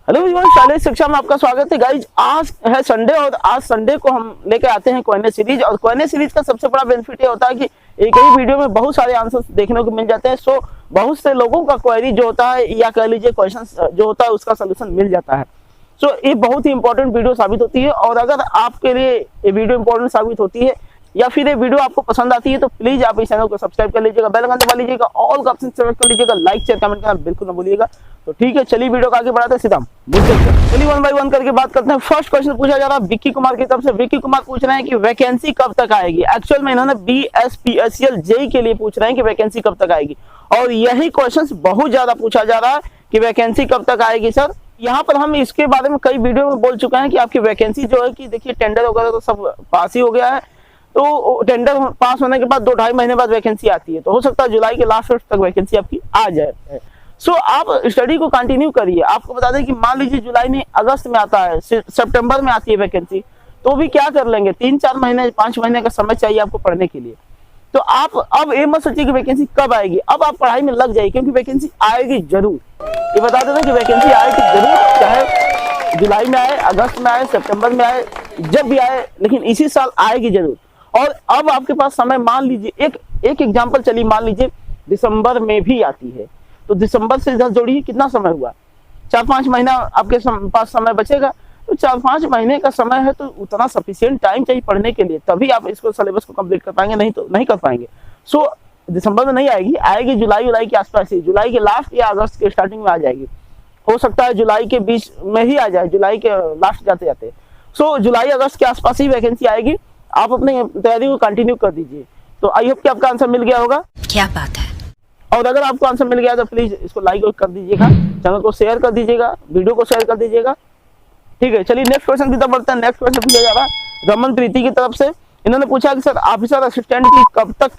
Hello everyone, शालेय शिक्षा में आपका स्वागत है। गाइज, आज है संडे और आज संडे को हम लेके आते हैं क्वेश्चन सीरीज। और क्वेश्चन सीरीज का सबसे बड़ा बेनिफिट ये होता है कि एक ही वीडियो में बहुत सारे आंसर्स देखने को मिल जाते हैं। सो बहुत से लोगों का क्वेरी जो होता है या कह लीजिए क्वेश्चन जो होता है उसका सोल्यूशन मिल जाता है। सो ये बहुत ही इंपॉर्टेंट वीडियो साबित होती है। और अगर आपके लिए ये वीडियो इंपॉर्टेंट साबित होती है या फिर ये वीडियो आपको पसंद आती है तो प्लीज आप इस चैनल को सब्सक्राइब कर लीजिएगा, बेल आइकन दबा लीजिएगा, ऑल का ऑप्शन सेलेक्ट कर लीजिएगा, लाइक शेयर कमेंट करना बिल्कुल ना भूलिएगा। तो ठीक है, चलिए वीडियो को आगे बढ़ाते हैं सीधा। चलिए वन बाय वन करके बात करते हैं। फर्स्ट क्वेश्चन पूछा जा रहा है विक्की कुमार की तरफ से। विक्की कुमार पूछ रहे हैं कि वैकेंसी कब तक आएगी। एक्चुअल में इन्होंने BSPSL जेई के लिए पूछ रहे हैं कि वैकेंसी कब तक आएगी। और यही क्वेश्चन बहुत ज्यादा पूछा जा रहा है कि वैकेंसी कब तक आएगी सर। यहाँ पर हम इसके बारे में कई वीडियो में बोल चुके हैं कि आपकी वैकेंसी जो है कि देखिए टेंडर वगैरह तो सब पास ही हो गया है। तो टेंडर पास होने के बाद 2-2.5 महीने बाद वैकेंसी आती है। तो हो सकता है जुलाई के लास्ट तक वैकेंसी आपकी आ जाए। सो आप स्टडी को कंटिन्यू करिए। आपको बता दें कि मान लीजिए जुलाई में अगस्त में आता है, सितंबर में आती है वैकेंसी, तो भी क्या कर लेंगे, 3-4 महीने 5 महीने का समय चाहिए आपको पढ़ने के लिए। तो आप अब ये मत सोचिए कि वैकेंसी कब आएगी, अब आप पढ़ाई में लग जाइए क्योंकि वैकेंसी आएगी जरूर। ये बता देना कि वैकेंसी आएगी जरूर, चाहे जुलाई में आए, अगस्त में आए, सितंबर में आए, जब भी आए, लेकिन इसी साल आएगी जरूर। और अब आपके पास समय, मान लीजिए एक एग्जांपल चलिए, मान लीजिए दिसंबर में भी आती है तो दिसंबर से इधर जोड़िए, कितना समय हुआ, 4-5 महीना आपके पास समय बचेगा। तो 4-5 महीने का समय है तो उतना सफिशिएंट टाइम चाहिए पढ़ने के लिए, तभी आप इसको सिलेबस को कंप्लीट कर पाएंगे, नहीं तो नहीं कर पाएंगे। सो दिसंबर में नहीं आएगी, आएगी जुलाई के आसपास ही, जुलाई के लास्ट या अगस्त के स्टार्टिंग में आ जाएगी। हो सकता है जुलाई के बीच में ही आ जाए, जुलाई के लास्ट जाते जाते। सो जुलाई अगस्त के आसपास ही वैकेंसी आएगी। आप अपनी तैयारी को कंटिन्यू कर दीजिए। तो आई होप कि आपका आंसर मिल गया होगा। क्या बात है। और अगर आपको आंसर मिल गया तो प्लीज इसको लाइक कर दीजिएगा, चैनल को शेयर कर दीजिएगा, वीडियो को शेयर कर दीजिएगा। ठीक है, चलिए नेक्स्ट क्वेश्चन की तरफ बढ़ते हैं। नेक्स्ट क्वेश्चन पूछा जा रहा है रमन प्रीति की तरफ से। इन्होंने पूछा कि सर ऑफिसर असिस्टेंट की कब तक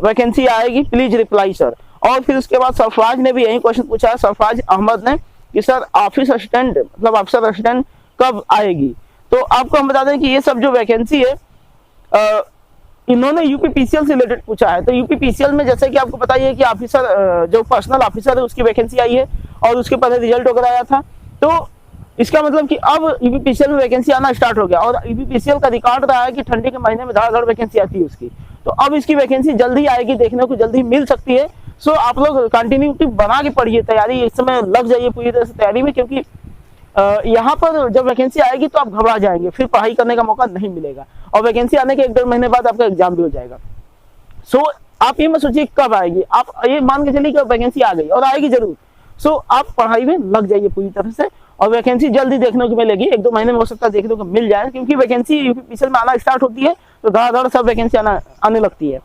वैकेंसी आएगी, प्लीज रिप्लाई सर। और फिर उसके बाद सरफराज ने भी यही क्वेश्चन पूछा है, सरफराज अहमद ने, कि सर ऑफिस असिस्टेंट मतलब ऑफिसर असिस्टेंट कब आएगी। तो आपको हम बता दें कि ये सब जो वैकेंसी है इन्होंने यूपीपीसीएल से रिलेटेड पूछा है। तो यूपीपीसीएल में जैसे कि आपको पता ही है कि ऑफिसर जो पर्सनल ऑफिसर है उसकी वैकेंसी आई है और उसके पहले रिजल्ट वगैरह आया था। तो इसका मतलब कि अब यूपीपीसीएल में वैकेंसी आना स्टार्ट हो गया। और यूपीपीसीएल का रिकॉर्ड रहा है कि ठंडी के महीने में धड़ाधड़ वैकेंसी आती है उसकी। तो अब इसकी वैकेंसी जल्दी आएगी, देखने को जल्दी मिल सकती है। सो आप लोग कंटिन्यूटी बना के पढ़िए, तैयारी इस समय लग जाइए पूरी तरह से तैयारी में, क्योंकि यहाँ पर जब वैकेंसी आएगी तो आप घबरा जाएंगे, फिर पढ़ाई करने का मौका नहीं मिलेगा। और वैकेंसी आने के 1-1.5 महीने बाद आपका एग्जाम भी हो जाएगा। सो आप ये मत सोचिए कब आएगी, आप ये मान के चलिए कि वैकेंसी आ गई और आएगी जरूर। सो आप पढ़ाई में लग जाइए पूरी तरह से और वैकेंसी जल्दी देखने को मिलेगी। 1-2 महीने में हो सकता है देखने को मिल जाए, क्योंकि वैकेंसी यूपीपीसीएल में आना स्टार्ट होती है तो धड़ाधड़ सब वैकेंसी आने लगती है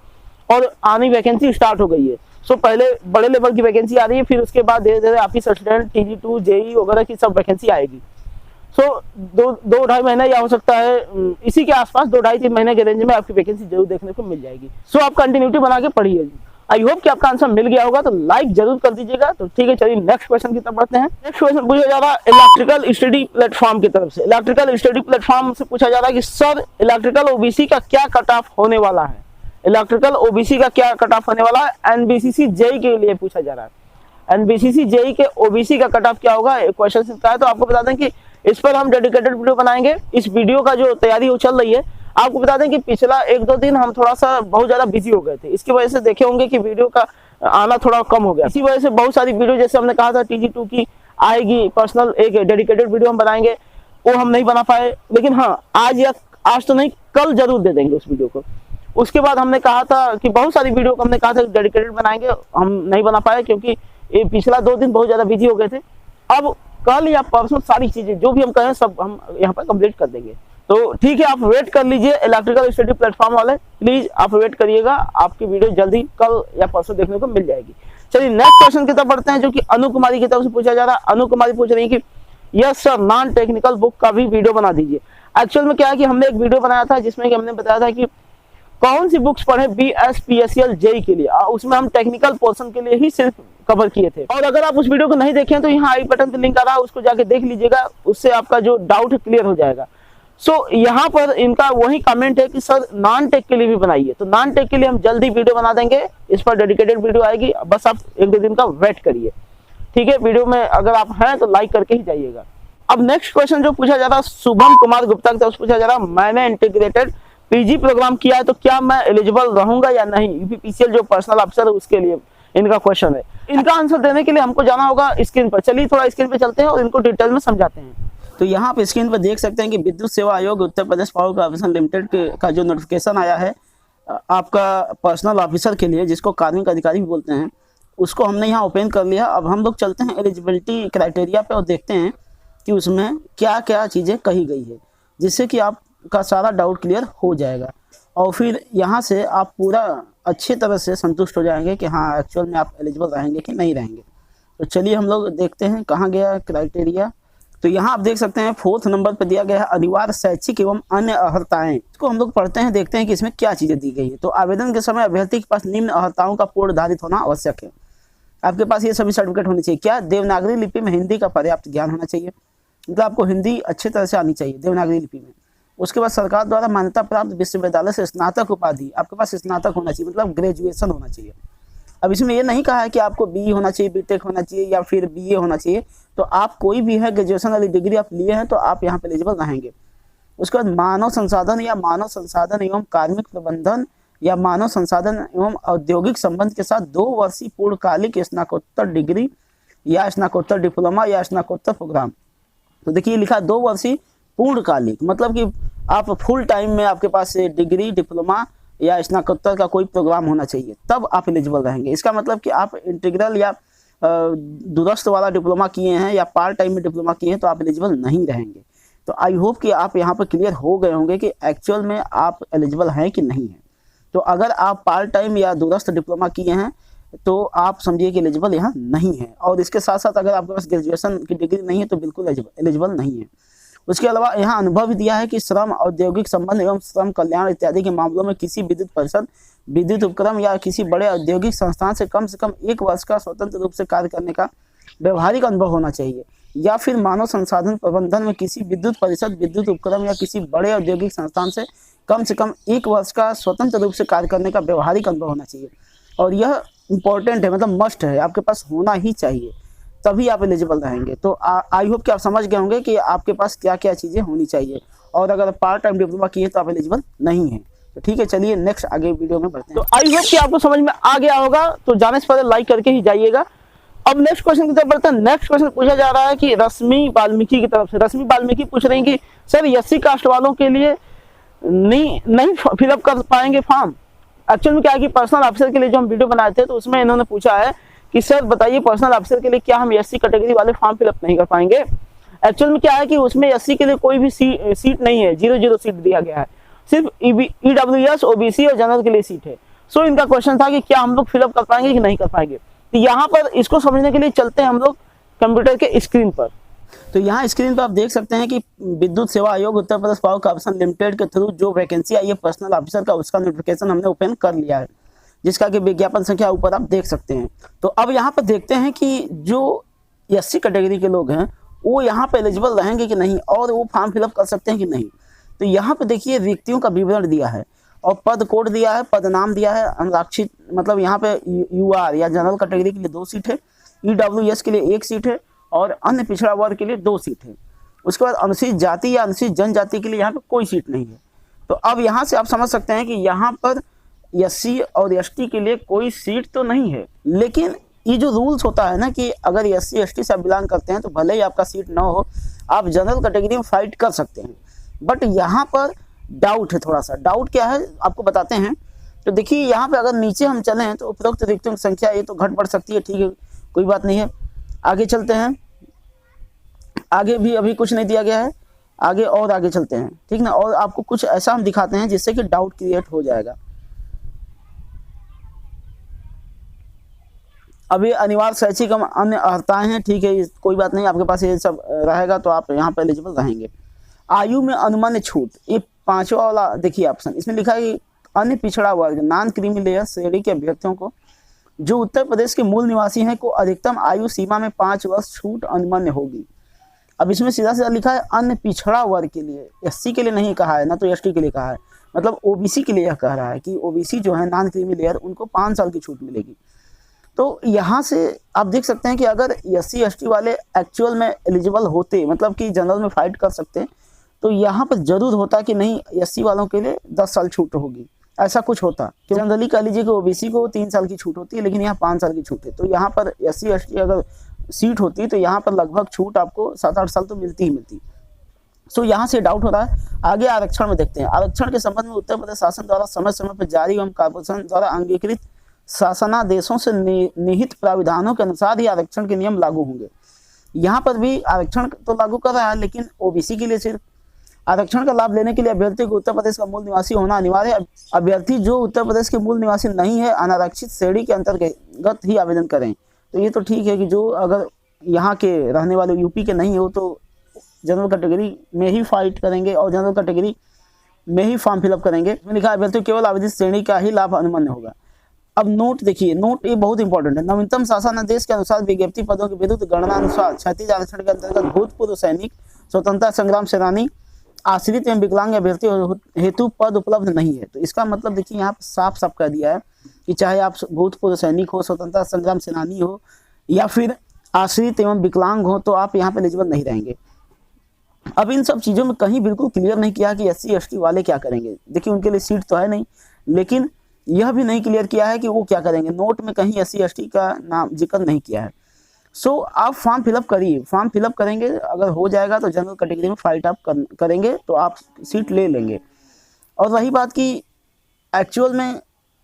और आनी वैकेंसी स्टार्ट हो गई है। सो पहले बड़े लेवल की वैकेंसी आ रही है, फिर उसके बाद धीरे धीरे ऑफिस असिस्टेंट, TG2, जेई वगैरह की सब वैकेंसी आएगी। सो 2-2.5 महीने या हो सकता है इसी के आसपास 2-2.5-3 महीने के रेंज में आपकी वैकेंसी जरूर देखने को मिल जाएगी। सो आप कंटिन्यूटी बना के पढ़िए। आई होप कि आपका आंसर मिल गया होगा, तो लाइक जरूर कर दीजिएगा। तो ठीक है, चलिए नेक्स्ट क्वेश्चन की तरफ बढ़ते हैं। नेक्स्ट क्वेश्चन पूछा जा रहा है इलेक्ट्रिकल स्टडी प्लेटफॉर्म की तरफ से। इलेक्ट्रिकल स्टडी प्लेटफॉर्म से पूछा जा रहा है कि सर इलेक्ट्रिकल ओबीसी का क्या कट ऑफ होने वाला है। इलेक्ट्रिकल ओबीसी का क्या कट ऑफ होने वाला है, एनबीसीसी जेई के लिए पूछा जा रहा है। एनबीसीसी जेई के ओबीसी का कट ऑफ क्या होगा, क्वेश्चन का है। तो आपको बता दें कि इस पर हम डेडिकेटेड वीडियो बनाएंगे। इस वीडियो का जो तैयारी वो चल रही है। आपको बता दें कि पिछला 1-2 दिन हम थोड़ा सा बहुत ज्यादा बिजी हो गए थे, इसकी वजह से देखे होंगे कि वीडियो का आना थोड़ा कम हो गया। इसी वजह से बहुत सारी वीडियो, जैसे हमने कहा था TG2 की आएगी पर्सनल, एक डेडिकेटेड वीडियो हम बनाएंगे, वो हम नहीं बना पाए। लेकिन हाँ, आज तो नहीं, कल जरूर दे देंगे उस वीडियो को। उसके बाद हमने कहा था कि बहुत सारी वीडियो को हमने कहा था डेडिकेटेड बनाएंगे, हम नहीं बना पाए क्योंकि ये पिछला 2 दिन बहुत ज्यादा बिजी हो गए थे। अब कल या परसों सारी चीजें जो भी हम कहें सब हम यहाँ पर कंप्लीट कर देंगे। तो ठीक है, आप वेट कर लीजिए इलेक्ट्रिकल स्टडी प्लेटफॉर्म वाले, प्लीज आप वेट करिएगा, आपकी वीडियो जल्दी कल या परसों देखने को मिल जाएगी। चलिए नेक्स्ट क्वेश्चन की तरफ बढ़ते हैं, जो कि अनु कुमारी की तरफ से पूछा जा रहा है। अनु कुमारी पूछ रही है कि yes sir, non technical book का भी वीडियो बना दीजिए। एक्चुअल में क्या है कि हमने एक वीडियो बनाया था जिसमें कि हमने बताया था कि कौन सी बुक्स पढ़े BSPSL जेई के लिए। उसमें हम टेक्निकल पोर्शन के लिए ही सिर्फ कवर किए थे। और अगर आप उस वीडियो को नहीं देखें तो यहाँ आई बटन पे लिंक आ रहा है, उसको जाके देख लीजिएगा, उससे आपका जो डाउट है क्लियर हो जाएगा। सो यहाँ पर इनका वही कमेंट है कि सर नॉन टेक के लिए भी बनाइए। तो नॉन टेक के लिए हम जल्दी वीडियो बना देंगे, इस पर डेडिकेटेड वीडियो आएगी, बस आप 1-2 दिन का वेट करिए। ठीक है, वीडियो में अगर आप हैं तो लाइक करके ही जाइएगा। अब नेक्स्ट क्वेश्चन जो पूछा जा रहा है शुभम कुमार गुप्ता की तरफ से पूछा जा रहा है, मैंने इंटीग्रेटेड पीजी प्रोग्राम किया है तो क्या मैं एलिजिबल रहूंगा या नहीं, यूपीपीसीएल जो पर्सनल ऑफिसर है उसके लिए इनका क्वेश्चन है। इनका आंसर देने के लिए हमको जाना होगा स्क्रीन पर। चलिए थोड़ा स्क्रीन पे चलते हैं और इनको डिटेल में समझाते हैं। तो यहाँ पे स्क्रीन पर देख सकते हैं कि विद्युत सेवा आयोग Uttar Pradesh power corporation limited का जो नोटिफिकेशन आया है आपका पर्सनल ऑफिसर के लिए, जिसको कार्मिक अधिकारी भी बोलते हैं, उसको हमने यहाँ ओपन कर लिया। अब हम लोग चलते हैं एलिजिबिलिटी क्राइटेरिया पे और देखते हैं कि उसमें क्या क्या चीज़ें कही गई है, जिससे कि आपका सारा डाउट क्लियर हो जाएगा और फिर यहाँ से आप पूरा अच्छे तरह से संतुष्ट हो जाएंगे कि हाँ एक्चुअल में आप एलिजिबल रहेंगे कि नहीं रहेंगे। तो चलिए हम लोग देखते हैं कहाँ गया क्राइटेरिया। तो यहाँ आप देख सकते हैं 4th नंबर पर दिया गया है अनिवार्य शैक्षिक एवं अन्य अर्हताएं। इसको हम लोग पढ़ते हैं, देखते हैं कि इसमें क्या चीज़ें दी गई है। तो आवेदन के समय अभ्यर्थी के पास निम्न अर्हताओं का पूर्ण धारित होना आवश्यक है। आपके पास ये सभी सर्टिफिकेट होने चाहिए। क्या? देवनागरी लिपि में हिंदी का पर्याप्त ज्ञान होना चाहिए, मतलब आपको हिंदी अच्छी तरह से आनी चाहिए देवनागरी लिपि में। उसके बाद सरकार द्वारा मान्यता प्राप्त विश्वविद्यालय से स्नातक उपाधि, आपके पास स्नातक होना चाहिए, मतलब ग्रेजुएशन होना चाहिए। अब इसमें ये नहीं कहा है कि आपको बीई होना चाहिए, बीटेक होना चाहिए या फिर बीए होना चाहिए। तो आप कोई भी है ग्रेजुएशन वाली डिग्री आप लिए हैं तो आप यहाँ पे एलिजिबल रहेंगे। उसके बाद मानव संसाधन या मानव संसाधन एवं कार्मिक प्रबंधन या मानव संसाधन एवं औद्योगिक संबंध के साथ 2 वर्षीय पूर्णकालिक स्नातकोत्तर डिग्री या स्नातकोत्तर डिप्लोमा या स्नातकोत्तर प्रोग्राम। तो देखिए लिखा 2 वर्षीय पूर्णकालिक, मतलब कि आप फुल टाइम में आपके पास डिग्री, डिप्लोमा या स्नातकोत्तर का कोई प्रोग्राम होना चाहिए, तब आप एलिजिबल रहेंगे। इसका मतलब कि आप इंटीग्रल या दूरस्थ वाला डिप्लोमा किए हैं या पार्ट टाइम में डिप्लोमा किए हैं तो आप एलिजिबल नहीं रहेंगे। तो आई होप कि आप यहाँ पर क्लियर हो गए होंगे कि एक्चुअल में आप एलिजिबल हैं कि नहीं हैं। तो अगर आप पार्ट टाइम या दूरस्थ डिप्लोमा किए हैं तो आप समझिए कि एलिजिबल यहाँ नहीं है। और इसके साथ साथ अगर आपके पास ग्रेजुएशन की डिग्री नहीं है तो बिल्कुल एलिजिबल नहीं है। उसके अलावा यहाँ अनुभव दिया है कि श्रम, औद्योगिक संबंध एवं श्रम कल्याण इत्यादि के मामलों में किसी विद्युत परिषद, विद्युत उपक्रम या किसी बड़े औद्योगिक संस्थान से कम 1 वर्ष का स्वतंत्र रूप से कार्य करने का व्यवहारिक अनुभव होना चाहिए, या फिर मानव संसाधन प्रबंधन में किसी विद्युत परिषद, विद्युत उपक्रम या किसी बड़े औद्योगिक संस्थान से कम 1 वर्ष का स्वतंत्र रूप से कार्य करने का व्यवहारिक अनुभव होना चाहिए। और यह इंपॉर्टेंट है, मतलब मस्ट है, आपके पास होना ही चाहिए, तभी आप एलिजिबल रहेंगे। तो आई होप कि आप समझ गए होंगे कि आपके पास क्या क्या चीज़ें होनी चाहिए। और अगर पार्ट टाइम डिप्लोमा किए तो आप एलिजिबल नहीं है। तो ठीक है, चलिए नेक्स्ट आगे वीडियो में बढ़ते हैं। तो आई होप कि आपको समझ में आ गया होगा। तो जाने से पहले लाइक करके ही जाइएगा। अब नेक्स्ट क्वेश्चन की तरफ बढ़ते हैं। नेक्स्ट क्वेश्चन पूछा जा रहा है कि रश्मि वाल्मीकि की तरफ से। रश्मि वाल्मीकि पूछ रही कि सर एससी कास्ट वालों के लिए नहीं फिलअप कर पाएंगे फॉर्म। एक्चुअल में क्या है कि पर्सनल ऑफिसर के लिए जो हम वीडियो बनाए थे तो उसमें इन्होंने पूछा है कि सर बताइए पर्सनल ऑफिसर के लिए क्या हम एससी कैटेगरी वाले फॉर्म फिलअप नहीं कर पाएंगे। एक्चुअल में क्या है कि उसमें एससी के लिए कोई भी सीट नहीं है, 0 सीट दिया गया है, सिर्फ ईडब्ल्यूएस, ओबीसी और जनरल के लिए सीट है। सो इनका क्वेश्चन था कि क्या हम लोग फिलअप कर पाएंगे कि नहीं कर पाएंगे। तो यहाँ पर इसको समझने के लिए चलते हैं हम लोग कंप्यूटर के स्क्रीन पर। तो यहाँ स्क्रीन पर आप देख सकते हैं कि विद्युत सेवा आयोग Uttar Pradesh power corporation limited के थ्रू जो वैकेंसी आई है पर्सनल ऑफिसर का, उसका नोटिफिकेशन हमने ओपन कर लिया है, जिसका कि विज्ञापन संख्या ऊपर आप देख सकते हैं। तो अब यहाँ पर देखते हैं कि जो एससी कैटेगरी के लोग हैं वो यहाँ पर एलिजिबल रहेंगे कि नहीं और वो फॉर्म फिलअप कर सकते हैं कि नहीं। तो यहाँ पर देखिए व्यक्तियों का विवरण दिया है और पद कोड दिया है, पद नाम दिया है, अनारक्षित मतलब यहाँ पे यूआर या जनरल कैटेगरी के लिए 2 सीट है, ईडब्ल्यूएस के लिए 1 सीट है और अन्य पिछड़ा वर्ग के लिए 2 सीट है। उसके बाद अनुसूचित जाति या अनुसूचित जनजाति के लिए यहाँ पे कोई सीट नहीं है। तो अब यहाँ से आप समझ सकते हैं कि यहाँ पर एससी और एसटी के लिए कोई सीट तो नहीं है, लेकिन ये जो रूल्स होता है ना कि अगर एससी एसटी से बिलोंग करते हैं तो भले ही आपका सीट ना हो, आप जनरल कैटेगरी में फाइट कर सकते हैं। बट यहाँ पर डाउट है, थोड़ा सा डाउट क्या है आपको बताते हैं। तो देखिए यहाँ पे अगर नीचे हम चलें तो उपरोक्त रिक्तियों की संख्या ये तो घट बढ़ सकती है, ठीक है कोई बात नहीं है। आगे चलते हैं, आगे भी अभी कुछ नहीं दिया गया है, आगे और आगे चलते हैं, ठीक ना। और आपको कुछ ऐसा हम दिखाते हैं जिससे कि डाउट क्रिएट हो जाएगा। अभी अनिवार्य शैक्षिक अन्य अर्हताएं हैं, ठीक है कोई बात नहीं, आपके पास ये सब रहेगा तो आप यहाँ पे एलिजिबल रहेंगे। आयु में अनुमान्य छूट, ये 5वां वाला देखिए ऑप्शन, इसमें लिखा है कि अन्य पिछड़ा वर्ग नॉन क्रीमी लेयर श्रेणी के अभ्यर्थियों को जो उत्तर प्रदेश के मूल निवासी हैं को अधिकतम आयु सीमा में 5 वर्ष छूट अनुमान्य होगी। अब इसमें सीधा सीधा लिखा है अन्य पिछड़ा वर्ग के लिए, एससी के लिए नहीं कहा है, ना तो एसटी के लिए कहा है, मतलब ओबीसी के लिए यह कह रहा है कि ओबीसी जो है नॉन क्रीमी लेयर उनको 5 साल की छूट मिलेगी। तो यहाँ से आप देख सकते हैं कि अगर SC ST वाले एक्चुअल में एलिजिबल होते, मतलब कि जनरल में फाइट कर सकते हैं, तो यहाँ पर जरूर होता कि नहीं SC वालों के लिए 10 साल छूट होगी, ऐसा कुछ होता। जनरली कह लीजिए कि OBC को 3 साल की छूट होती है, लेकिन यहाँ 5 साल की छूट है। तो यहाँ पर SC ST अगर सीट होती तो यहाँ पर लगभग छूट आपको 7-8 साल तो मिलती ही मिलती। सो यहाँ से डाउट हो रहा है। आगे आरक्षण में देखते हैं। आरक्षण के संबंध में उत्तर प्रदेश शासन द्वारा समय समय पर जारी एवं कॉर्पोरेशन द्वारा अंगीकृत शासनादेशों से निहित प्राविधानों के अनुसार ही आरक्षण के नियम लागू होंगे। यहाँ पर भी आरक्षण तो लागू कर रहा है, लेकिन OBC के लिए सिर्फ आरक्षण का लाभ लेने के लिए अभ्यर्थी को उत्तर प्रदेश का मूल निवासी होना अनिवार्य है। अभ्यर्थी जो उत्तर प्रदेश के मूल निवासी नहीं है, अनारक्षित श्रेणी के अंतर्गत ही आवेदन करें। तो ये तो ठीक है कि जो अगर यहाँ के रहने वाले UP के नहीं हो तो जनरल कैटेगरी में ही फाइट करेंगे और जनरल कैटेगरी में ही फॉर्म फिलअप करेंगे। इसमें लिखा है अभ्यर्थी केवल आवेदित श्रेणी का ही लाभ अनुमान्य होगा। अब नोट देखिए, नोट ये बहुत इंपॉर्टेंट है। नवीनतम शासनादेश के अनुसार विज्ञप्ति पदों के विरुद्ध गणना अनुसार 36 आरक्षण के अंतर्गत भूतपूर्व सैनिक, स्वतंत्रता संग्राम सेनानी, आश्रित एवं विकलांग अभ्यर्थी हेतु पद उपलब्ध नहीं है। तो इसका मतलब देखिए यहाँ साफ साफ कह दिया है कि चाहे आप भूतपूर्व सैनिक हो, स्वतंत्रता संग्राम सेनानी हो या फिर आश्रित एवं विकलांग हो, तो आप यहाँ पे एलिजिबल नहीं रहेंगे। अब इन सब चीज़ों में कहीं बिल्कुल क्लियर नहीं किया कि SC ST वाले क्या करेंगे। देखिए उनके लिए सीट तो है नहीं, लेकिन यह भी नहीं क्लियर किया है कि वो क्या करेंगे। नोट में कहीं SC ST का नाम जिक्र नहीं किया है। सो आप फॉर्म फिलअप करिए, फॉर्म फिलअप करेंगे, अगर हो जाएगा तो जनरल कैटेगरी में फाइट आप करेंगे तो आप सीट ले लेंगे। और रही बात कि एक्चुअल में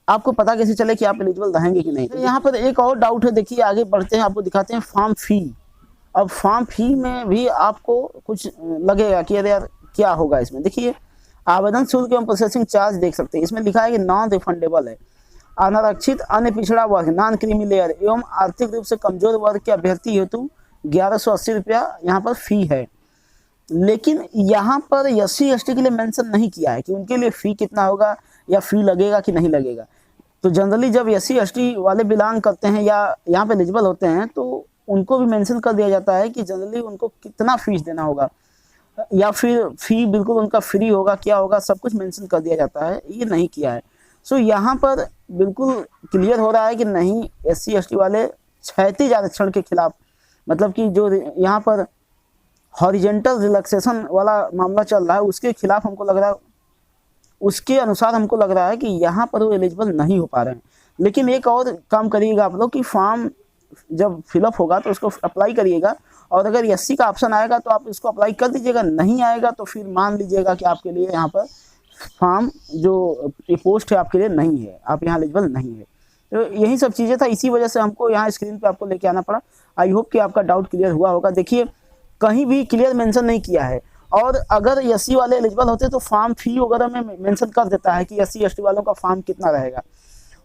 आपको पता कैसे चले कि आप एलिजिबल रहेंगे कि नहीं। तो यहाँ पर एक और डाउट है, देखिए आगे बढ़ते हैं, आपको दिखाते हैं फॉर्म फी। अब फॉर्म फी में भी आपको कुछ लगेगा कि अरे यार क्या होगा इसमें। देखिए आवेदन शुल्क एवं प्रोसेसिंग चार्ज देख सकते हैं, इसमें लिखा है कि नॉन रिफंडेबल है। अनारक्षित, अन्य पिछड़ा वर्ग, नॉन क्रीमी लेयर एवं आर्थिक रूप से कमजोर वर्ग के अभ्यर्थी हेतु 1180 रुपया यहाँ पर फी है। लेकिन यहाँ पर SC ST के लिए मेंशन नहीं किया है कि उनके लिए फ़ी कितना होगा या फ़ी लगेगा कि नहीं लगेगा। तो जनरली जब SC ST वाले बिलोंग करते हैं या यहाँ पे एलिजिबल होते हैं तो उनको भी मेंशन कर दिया जाता है कि जनरली उनको कितना फीस देना होगा या फिर फ़ी बिल्कुल उनका फ्री होगा, क्या होगा, सब कुछ मेंशन कर दिया जाता है। ये नहीं किया है। सो यहाँ पर बिल्कुल क्लियर हो रहा है कि नहीं SC ST वाले क्षैतिज आरक्षण के खिलाफ, मतलब कि जो यहाँ पर हॉरिजेंटल रिलैक्सेशन वाला मामला चल रहा है उसके खिलाफ हमको लग रहा है, उसके अनुसार हमको लग रहा है कि यहाँ पर वो एलिजिबल नहीं हो पा रहे हैं। लेकिन एक और काम करिएगा आप लोग कि फॉर्म जब फिलअप होगा तो उसको अप्लाई करिएगा, और अगर SC का ऑप्शन आएगा तो आप इसको अप्लाई कर दीजिएगा, नहीं आएगा तो फिर मान लीजिएगा कि आपके लिए यहाँ पर फॉर्म जो पोस्ट है आपके लिए नहीं है, आप यहाँ एलिजिबल नहीं है। तो यही सब चीज़ें था, इसी वजह से हमको यहाँ स्क्रीन पे आपको लेके आना पड़ा। आई होप कि आपका डाउट क्लियर हुआ होगा। देखिए कहीं भी क्लियर मेंशन नहीं किया है, और अगर SC वाले एलिजिबल होते तो फॉर्म फी वगैरह में मेंशन कर देता है कि SC ST वालों का फॉर्म कितना रहेगा।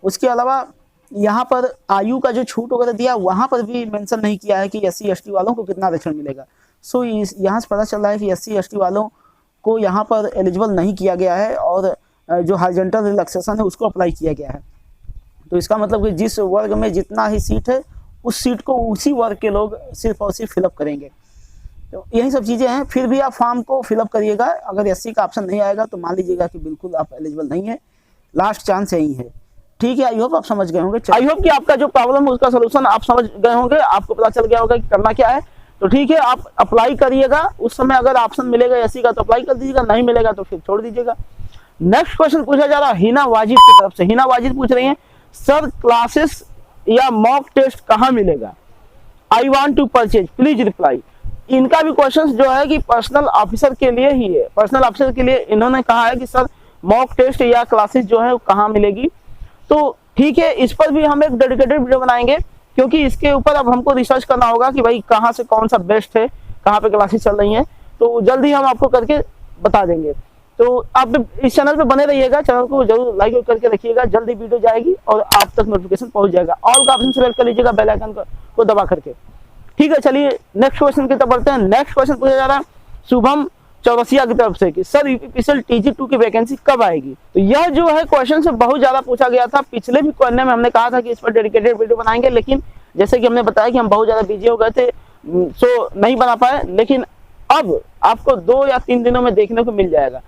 उसके अलावा यहाँ पर आयु का जो छूट वगैरह दिया वहाँ पर भी मेंशन नहीं किया है कि SC ST वालों को कितना आरक्षण मिलेगा। सो यहाँ से पता चल रहा है कि SC ST वालों को यहाँ पर एलिजिबल नहीं किया गया है, और जो हॉरिजॉन्टल रिलैक्सेशन है उसको अप्लाई किया गया है। तो इसका मतलब कि जिस वर्ग में जितना ही सीट है उस सीट को उसी वर्ग के लोग सिर्फ और सिर्फ फिलअप करेंगे। तो यही सब चीज़ें हैं। फिर भी आप फॉर्म को फिलअप करिएगा, अगर SC का ऑप्शन नहीं आएगा तो मान लीजिएगा कि बिल्कुल आप एलिजिबल नहीं है, लास्ट चांस यही है। ठीक है, आई होप आप समझ गए होंगे। आई होप कि आपका जो प्रॉब्लम है उसका सोल्यूशन आप समझ गए होंगे, आपको पता चल गया होगा कि करना क्या है। तो ठीक है, आप अप्लाई करिएगा, उस समय अगर ऑप्शन मिलेगा SC का तो अप्लाई कर दीजिएगा, नहीं मिलेगा तो फिर छोड़ दीजिएगा। नेक्स्ट क्वेश्चन पूछा जा रहा है हिना वाजिद की तरफ से। हिना वाजिद पूछ रही हैं, सर क्लासेस या मॉक टेस्ट कहाँ मिलेगा? I want to purchase, please reply. इनका भी क्वेश्चन जो है कि पर्सनल ऑफिसर के लिए ही है। पर्सनल ऑफिसर के लिए इन्होंने कहा है कि सर मॉक टेस्ट या क्लासेस जो है कहाँ मिलेगी। तो ठीक है, इस पर भी हम एक डेडिकेटेड वीडियो बनाएंगे, क्योंकि इसके ऊपर अब हमको रिसर्च करना होगा कि भाई कहाँ से कौन सा बेस्ट है, कहाँ पे क्लासेस चल रही हैं। तो जल्दी हम आपको करके बता देंगे। तो आप इस चैनल पे बने रहिएगा, चैनल को जरूर लाइक करके रखिएगा, जल्दी वीडियो जाएगी और आप तक नोटिफिकेशन पहुंच जाएगा। ऑल का ऑप्शन सेलेक्ट कर लीजिएगा बेल आइकन को दबा करके। ठीक है, चलिए नेक्स्ट क्वेश्चन की तरफ बढ़ते हैं। नेक्स्ट क्वेश्चन पूछा जा रहा है शुभम चौरसिया की तरफ से कि सर यूपीपीसीएल TG2 की वैकेंसी कब आएगी? तो यह जो है क्वेश्चन से बहुत ज्यादा पूछा गया था। पिछले भी क्वेश्चन में हमने कहा था कि इस पर डेडिकेटेड वीडियो बनाएंगे, लेकिन जैसे कि हमने बताया कि हम बहुत ज्यादा बिजी हो गए थे, सो नहीं बना पाए। लेकिन अब आपको 2 या 3 दिनों में देखने को मिल जाएगा।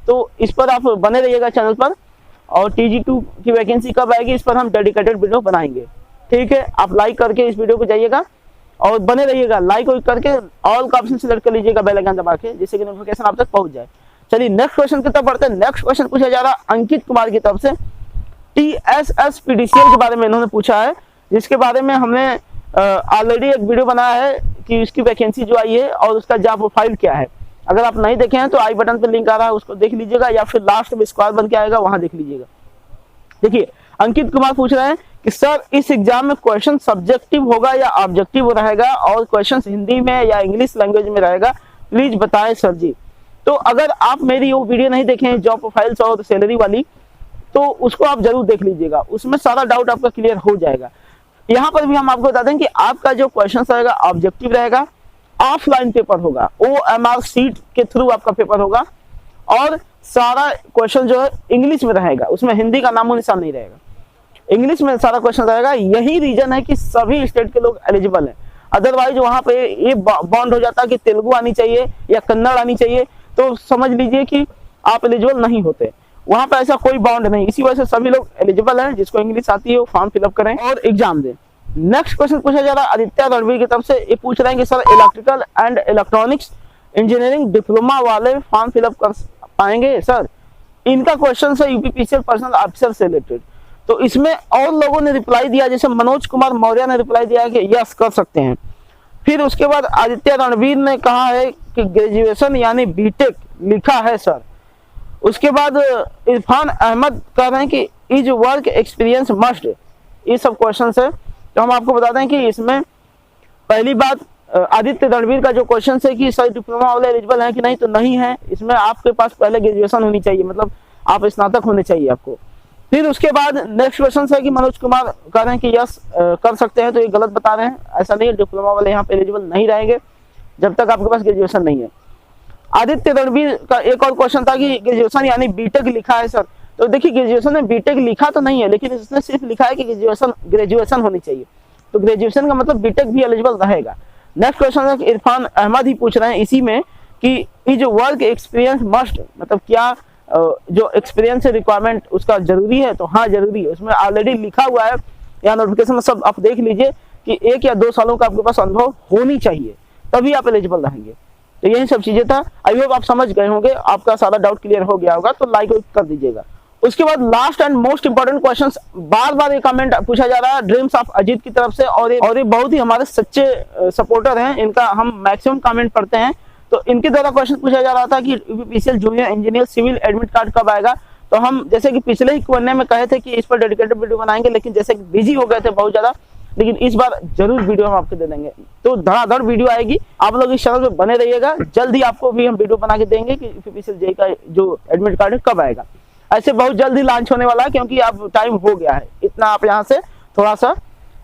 तो इस पर आप बने रहिएगा चैनल पर, और TG2 की वैकेंसी कब आएगी इस पर हम डेडिकेटेड वीडियो बनाएंगे। ठीक है, आप लाइक करके इस वीडियो को जाइएगा और बने रहिएगा, लाइक करके ऑल का ऑप्शन सिलेक्ट कर लीजिएगा बेल आइकन दबा के, जिससे कि नोटिफिकेशन आप तक पहुंच जाए। चलिए नेक्स्ट क्वेश्चन की तरफ बढ़ते हैं। नेक्स्ट क्वेश्चन पूछा जा रहा अंकित कुमार की तरफ से। TSS-PDCL के बारे में इन्होंने पूछा है, जिसके बारे में हमने ऑलरेडी एक वीडियो बनाया है कि उसकी वैकेंसी जो आई है और उसका जॉब प्रोफाइल क्या है। अगर आप नहीं देखे हैं तो आई बटन पे लिंक आ रहा है, उसको देख लीजिएगा, या फिर लास्ट में स्क्वायर बन के आएगा वहां देख लीजिएगा। देखिए अंकित कुमार पूछ रहे हैं कि सर इस एग्जाम में क्वेश्चन सब्जेक्टिव होगा या ऑब्जेक्टिव रहेगा, और क्वेश्चन हिंदी में या इंग्लिश लैंग्वेज में रहेगा, प्लीज बताएं सर जी। तो अगर आप मेरी वो वीडियो नहीं देखे हैं जॉब प्रोफाइल्स और सैलरी वाली, तो उसको आप जरूर देख लीजिएगा, उसमें सारा डाउट आपका क्लियर हो जाएगा। यहाँ पर भी हम आपको बता दें कि आपका जो क्वेश्चन रहेगा ऑब्जेक्टिव रहेगा, ऑफलाइन पेपर होगा, OMR सीट के थ्रू आपका पेपर होगा, और सारा क्वेश्चन जो है इंग्लिश में रहेगा, उसमें हिंदी का नामो निशान नहीं रहेगा, इंग्लिश में सारा क्वेश्चन रहेगा। यही रीजन है कि सभी स्टेट के लोग एलिजिबल हैं। अदरवाइज वहां पे ये बॉन्ड हो जाता है कि तेलुगु आनी चाहिए या कन्नड़ आनी चाहिए, तो समझ लीजिए कि आप एलिजिबल नहीं होते। वहां पे ऐसा कोई बाउंड नहीं, इसी वजह से सभी लोग एलिजिबल हैं। जिसको इंग्लिश आती है वो फॉर्म फिलअप करें और एग्जाम दें। नेक्स्ट क्वेश्चन पूछा जा रहा है आदित्य रणवीर की तरफ से। ये पूछ रहे हैं कि sir electrical and electronics engineering diploma वाले फॉर्म फिलअप कर पाएंगे सर? इनका क्वेश्चन है यूपीपीसीएल पर्सनल ऑफिसर से रिलेटेड। तो इसमें और लोगों ने रिप्लाई दिया, जैसे मनोज कुमार मौर्य ने रिप्लाई दिया कि यस कर सकते हैं। फिर उसके बाद आदित्य रणवीर ने कहा है कि ग्रेजुएशन यानी बीटेक लिखा है सर। उसके बाद इरफान अहमद कह रहे हैं कि इज वर्क एक्सपीरियंस मस्ट। ये सब क्वेश्चन है। तो हम आपको बता दें कि इसमें पहली बात आदित्य रणवीर का जो क्वेश्चन है कि सर डिप्लोमा वाले एलिजिबल हैं कि नहीं, तो नहीं है। इसमें आपके पास पहले ग्रेजुएशन होनी चाहिए, मतलब आप स्नातक होने चाहिए आपको। फिर उसके बाद नेक्स्ट क्वेश्चन है कि मनोज कुमार कह रहे हैं कि यस कर सकते हैं, तो ये गलत बता रहे हैं। ऐसा नहीं है, डिप्लोमा वाले यहाँ पे एलिजिबल नहीं रहेंगे जब तक आपके पास ग्रेजुएशन नहीं है। आदित्य रणवीर का एक और क्वेश्चन था कि ग्रेजुएशन यानी बीटेक लिखा है सर। तो देखिए ग्रेजुएशन में बीटेक लिखा तो नहीं है, लेकिन इसने सिर्फ लिखा है कि ग्रेजुएशन होनी चाहिए, तो ग्रेजुएशन का मतलब बीटेक भी एलिजिबल रहेगा। नेक्स्ट क्वेश्चन है कि इरफान अहमद ही पूछ रहे हैं इसी में कि इज वर्क एक्सपीरियंस मस्ट, मतलब क्या जो एक्सपीरियंस है रिक्वायरमेंट उसका जरूरी है? तो हाँ जरूरी है, उसमें ऑलरेडी लिखा हुआ है या नोटिफिकेशन में सब आप देख लीजिए कि 1 या 2 सालों का आपके पास अनुभव होनी चाहिए, तभी आप एलिजिबल रहेंगे। तो यही सब चीजें था। आई होप आप समझ गए होंगे, आपका सारा डाउट क्लियर हो गया होगा, तो लाइक कर दीजिएगा। उसके बाद last and most important question, बार बार ये कमेंट पूछा जा रहा है ड्रीम्स ऑफ अजीत की तरफ से, और ये बहुत ही हमारे सच्चे सपोर्टर हैं, इनका हम मैक्सिमम कमेंट पढ़ते हैं। तो इनके द्वारा क्वेश्चन पूछा जा रहा था कि UPPCL junior engineer civil admit card कब आएगा। तो हम जैसे कि पिछले ही क्वेश्चन में कहे थे कि इस पर डेडिकेटेड वीडियो बनाएंगे, लेकिन जैसे कि बिजी हो गए थे बहुत ज्यादा, लेकिन इस बार जरूर वीडियो हम आपको दे देंगे। तो धड़ाधड़ वीडियो आएगी, आप लोग इस चैनल पे बने रहिएगा। जल्द ही आपको भी हम वीडियो बना के देंगे कि यूपीपीसीएल जेईई का जो एडमिट कार्ड है कब आएगा। ऐसे बहुत जल्द ही लॉन्च होने वाला है, क्योंकि अब टाइम हो गया है इतना। आप यहाँ से थोड़ा सा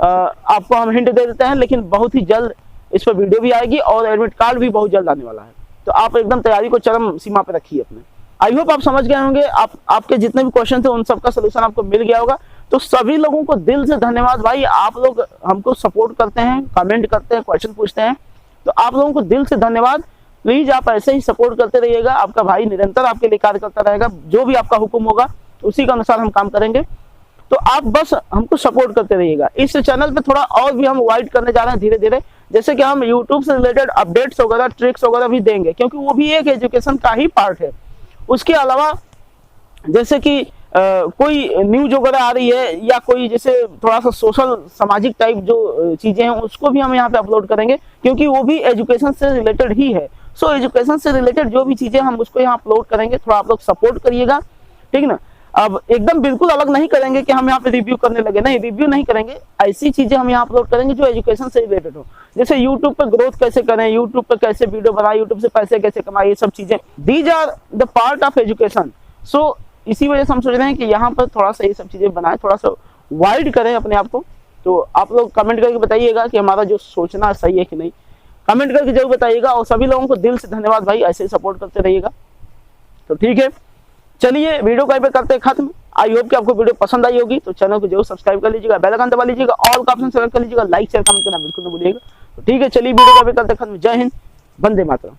आपको हम हिंट दे देते हैं, लेकिन बहुत ही जल्द इस पर वीडियो भी आएगी और एडमिट कार्ड भी बहुत जल्द आने वाला है। तो आप एकदम तैयारी को चरम सीमा पे रखिए अपने। आई होप आप समझ गए होंगे, आपके जितने भी क्वेश्चन थे उन सबका सोल्यूशन आपको मिल गया होगा। तो सभी लोगों को दिल से धन्यवाद भाई, आप लोग हमको सपोर्ट करते हैं, कमेंट करते हैं, क्वेश्चन पूछते हैं, तो आप लोगों को दिल से धन्यवाद। प्लीज आप ऐसे ही सपोर्ट करते रहिएगा, आपका भाई निरंतर आपके लिए कार्य करता रहेगा। जो भी आपका हुक्म होगा उसी के अनुसार हम काम करेंगे, तो आप बस हमको सपोर्ट करते रहिएगा। इस चैनल पे थोड़ा और भी हम वाइड करने जा रहे हैं धीरे धीरे, जैसे कि हम YouTube से रिलेटेड अपडेट्स वगैरह, ट्रिक्स वगैरह भी देंगे, क्योंकि वो भी एक एजुकेशन का ही पार्ट है। उसके अलावा जैसे कि कोई न्यूज वगैरह आ रही है, या कोई जैसे थोड़ा सा सोशल सामाजिक टाइप जो चीजें हैं उसको भी हम यहाँ पे अपलोड करेंगे, क्योंकि वो भी एजुकेशन से रिलेटेड ही है। सो एजुकेशन से रिलेटेड जो भी चीजें हम उसको यहाँ अपलोड करेंगे, थोड़ा आप लोग सपोर्ट करिएगा, ठीक ना। अब एकदम बिल्कुल अलग नहीं करेंगे कि हम यहाँ पे रिव्यू करने लगे, नहीं रिव्यू नहीं करेंगे। ऐसी चीजें हम यहाँ अपलोड करेंगे जो एजुकेशन से रिलेटेड हो, जैसे यूट्यूब पे ग्रोथ कैसे करें, यूट्यूब पे कैसे वीडियो बनाए, यूट्यूब से पैसे कैसे कमाए, ये सब चीजें these are the part of education. So इसी वजह से हम सोच रहे हैं कि यहाँ पर थोड़ा सा ये सब चीजें बनाए, थोड़ा सा वाइड करें अपने आप को। तो आप लोग कमेंट करके बताइएगा कि हमारा जो सोचना सही है कि नहीं, कमेंट करके जरूर बताइएगा। और सभी लोगों को दिल से धन्यवाद भाई, ऐसे ही सपोर्ट करते रहिएगा। तो ठीक है, चलिए वीडियो को करते हैं खत्म। आई होप कि आपको वीडियो पसंद आई होगी, तो चैनल को जरूर सब्सक्राइब कर लीजिएगा, बेल आइकन दबा लीजिएगा, ऑल का ऑप्शन सेलेक्ट कर लीजिएगा, लाइक शेयर कमेंट करना बिल्कुल न भूलिएगा। तो ठीक है, चलिए वीडियो को करते हैं खत्म। जय हिंद, वंदे मातरम।